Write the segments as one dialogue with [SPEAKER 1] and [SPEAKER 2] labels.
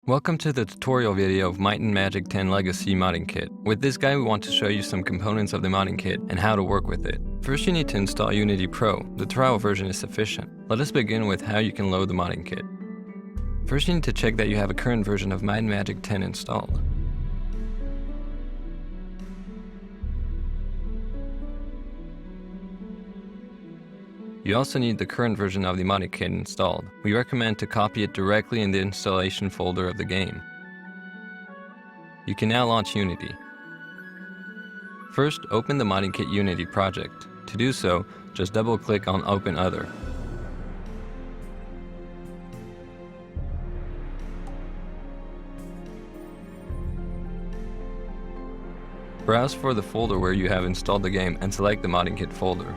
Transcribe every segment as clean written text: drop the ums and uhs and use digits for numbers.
[SPEAKER 1] Welcome to the tutorial video of Might & Magic 10 Legacy modding kit. With this guide, we want to show you some components of the modding kit and how to work with it. First, you need to install Unity Pro. The trial version is sufficient. Let us begin with how you can load the modding kit. First, you need to check that you have a current version of Might & Magic 10 installed. You also need the current version of the modding kit installed. We recommend to copy it directly in the installation folder of the game. You can now launch Unity. First, open the modding kit Unity project. To do so, just double-click on Open Other. Browse for the folder where you have installed the game and select the modding kit folder.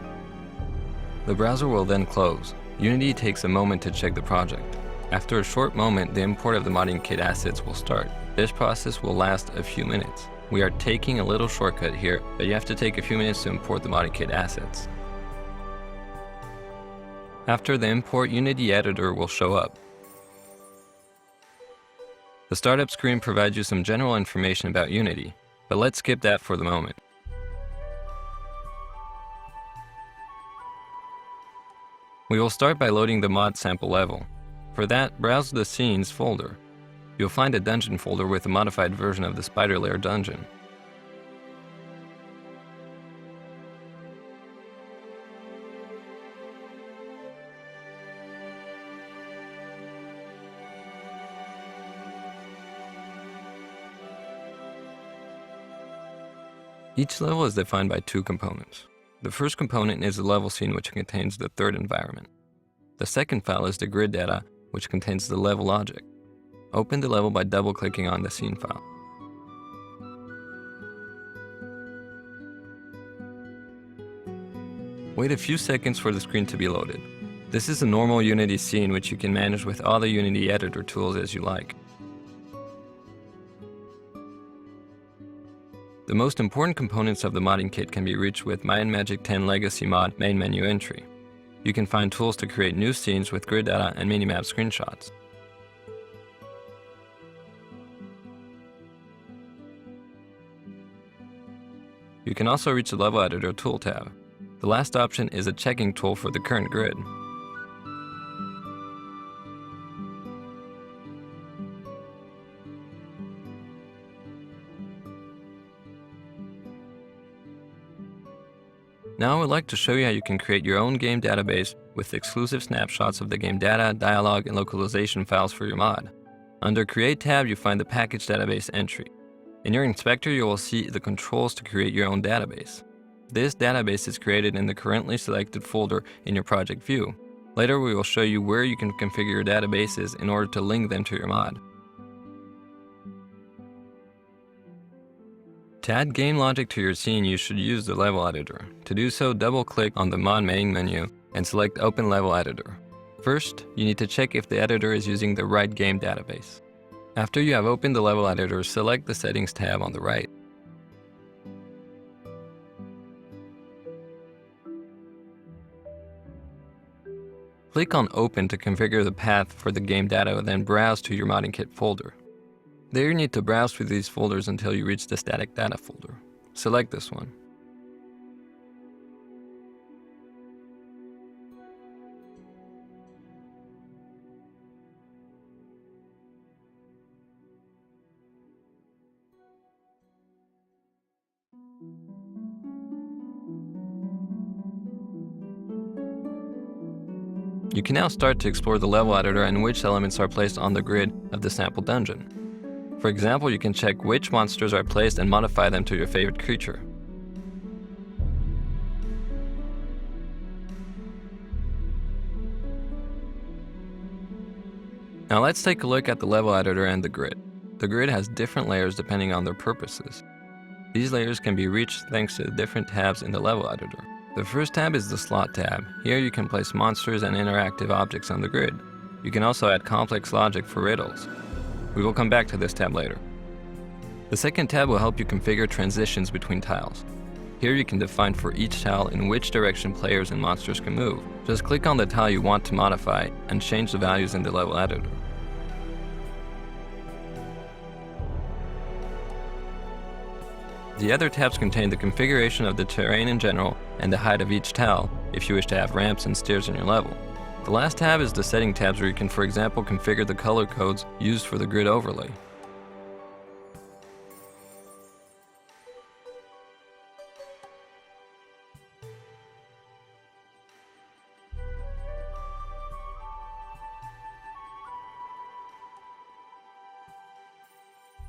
[SPEAKER 1] The browser will then close. Unity takes a moment to check the project. After a short moment, the import of the modding kit assets will start. This process will last a few minutes. We are taking a little shortcut here, but you have to take a few minutes to import the modding kit assets. After the import, Unity Editor will show up. The startup screen provides you some general information about Unity, but let's skip that for the moment. We will start by loading the mod sample level. For that, browse the Scenes folder. You'll find a dungeon folder with a modified version of the Spider Lair dungeon. Each level is defined by two components. The first component is the level scene, which contains the third environment. The second file is the grid data, which contains the level logic. Open the level by double-clicking on the scene file. Wait a few seconds for the screen to be loaded. This is a normal Unity scene, which you can manage with all the Unity editor tools as you like. The most important components of the modding kit can be reached with Might & Magic 10 Legacy Mod main menu entry. You can find tools to create new scenes with grid data and minimap screenshots. You can also reach the Level Editor tool tab. The last option is a checking tool for the current grid. Now I would like to show you how you can create your own game database with exclusive snapshots of the game data, dialogue, and localization files for your mod. Under Create tab, you find the package database entry. In your inspector, you will see the controls to create your own database. This database is created in the currently selected folder in your project view. Later, we will show you where you can configure your databases in order to link them to your mod. To add game logic to your scene, you should use the Level Editor. To do so, double-click on the Mod main menu and select Open Level Editor. First, you need to check if the editor is using the right game database. After you have opened the Level Editor, select the Settings tab on the right. Click on Open to configure the path for the game data, then browse to your modding kit folder. There you need to browse through these folders until you reach the static data folder. Select this one. You can now start to explore the level editor and which elements are placed on the grid of the sample dungeon. For example, you can check which monsters are placed and modify them to your favorite creature. Now let's take a look at the level editor and the grid. The grid has different layers depending on their purposes. These layers can be reached thanks to the different tabs in the level editor. The first tab is the slot tab. Here you can place monsters and interactive objects on the grid. You can also add complex logic for riddles. We will come back to this tab later. The second tab will help you configure transitions between tiles. Here you can define for each tile in which direction players and monsters can move. Just click on the tile you want to modify and change the values in the level editor. The other tabs contain the configuration of the terrain in general and the height of each tile, if you wish to have ramps and stairs in your level. The last tab is the setting tabs where you can, for example, configure the color codes used for the grid overlay.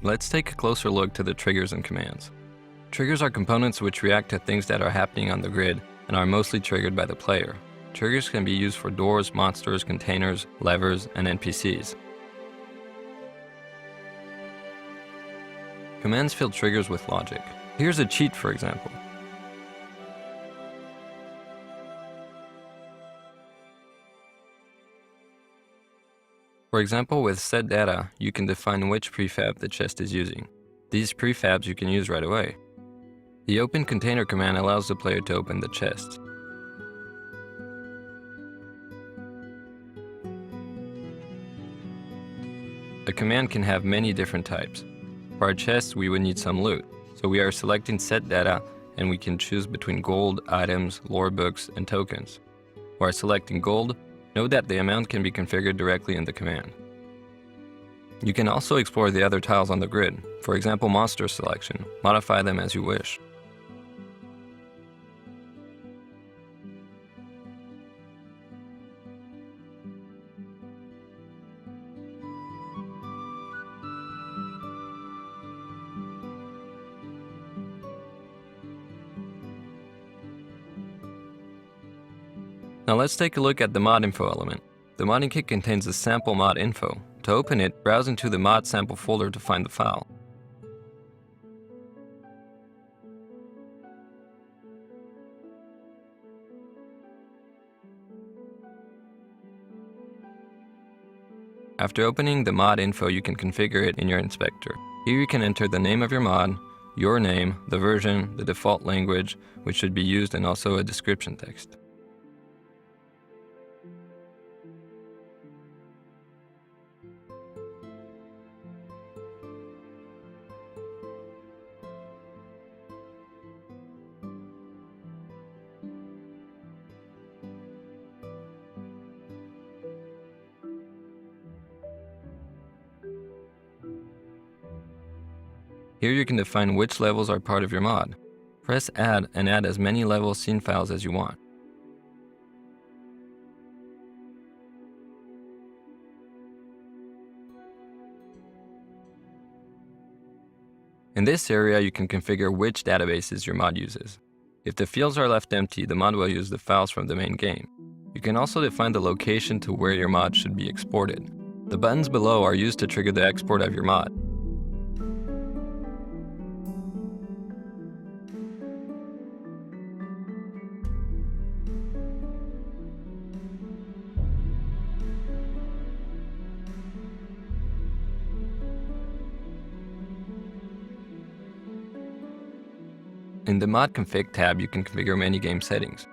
[SPEAKER 1] Let's take a closer look to the triggers and commands. Triggers are components which react to things that are happening on the grid and are mostly triggered by the player. Triggers can be used for doors, monsters, containers, levers, and NPCs. Commands fill triggers with logic. Here's a cheat, for example. For example, with set data, you can define which prefab the chest is using. These prefabs you can use right away. The open container command allows the player to open the chest. A command can have many different types. For our chests, we would need some loot, so we are selecting set data and we can choose between gold, items, lore books, and tokens. While selecting gold, note that the amount can be configured directly in the command. You can also explore the other tiles on the grid, for example monster selection, modify them as you wish. Now let's take a look at the mod info element. The modding kit contains the sample mod info. To open it, browse into the mod sample folder to find the file. After opening the mod info, you can configure it in your inspector. Here you can enter the name of your mod, your name, the version, the default language, which should be used, and also a description text. Here you can define which levels are part of your mod. Press Add and add as many level scene files as you want. In this area, you can configure which databases your mod uses. If the fields are left empty, the mod will use the files from the main game. You can also define the location to where your mod should be exported. The buttons below are used to trigger the export of your mod. In the Mod Config tab, you can configure many game settings.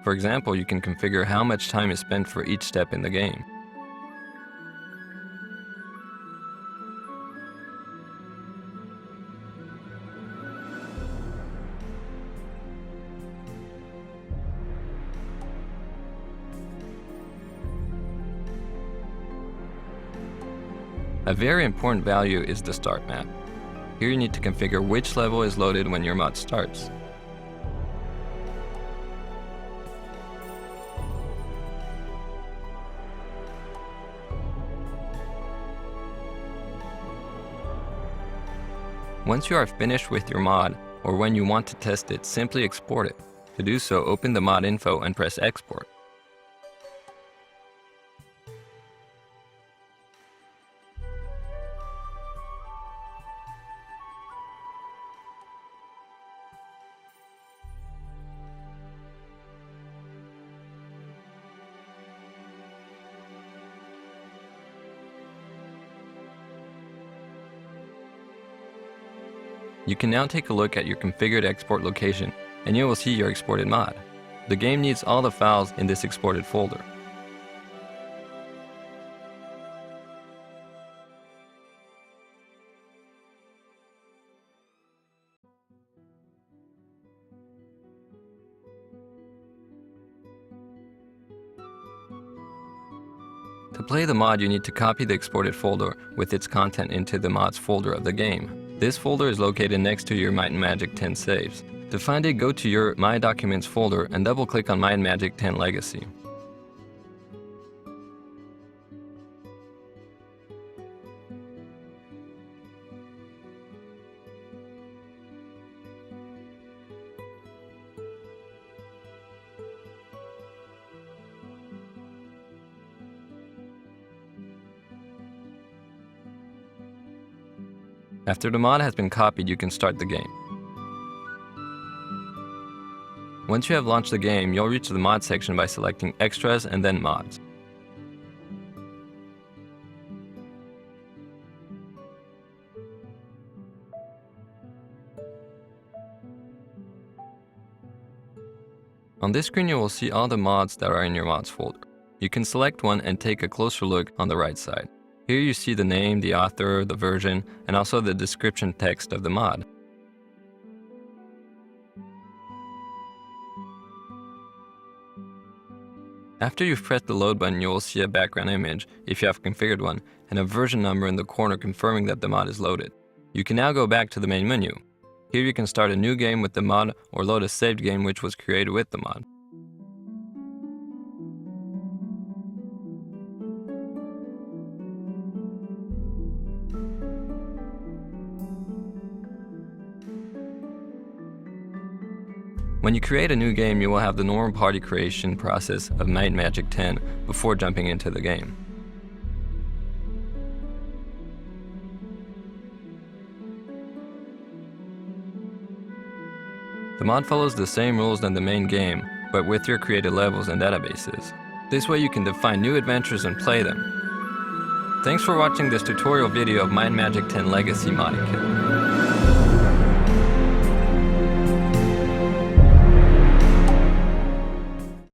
[SPEAKER 1] For example, you can configure how much time is spent for each step in the game. A very important value is the start map. Here you need to configure which level is loaded when your mod starts. Once you are finished with your mod, or when you want to test it, simply export it. To do so, open the mod info and press export. You can now take a look at your configured export location, and you will see your exported mod. The game needs all the files in this exported folder. To play the mod, you need to copy the exported folder with its content into the mods folder of the game. This folder is located next to your Might and Magic 10 saves. To find it, go to your My Documents folder and double-click on Might and Magic 10 Legacy. After the mod has been copied, you can start the game. Once you have launched the game, you'll reach the mod section by selecting Extras and then Mods. On this screen, you will see all the mods that are in your mods folder. You can select one and take a closer look on the right side. Here you see the name, the author, the version, and also the description text of the mod. After you've pressed the load button, you will see a background image, if you have configured one, and a version number in the corner confirming that the mod is loaded. You can now go back to the main menu. Here you can start a new game with the mod or load a saved game which was created with the mod. When you create a new game, you will have the normal party creation process of Might and Magic 10 before jumping into the game. The mod follows the same rules than the main game, but with your created levels and databases. This way you can define new adventures and play them. Thanks for watching this tutorial video of Might and Magic 10 Legacy Modding Kit.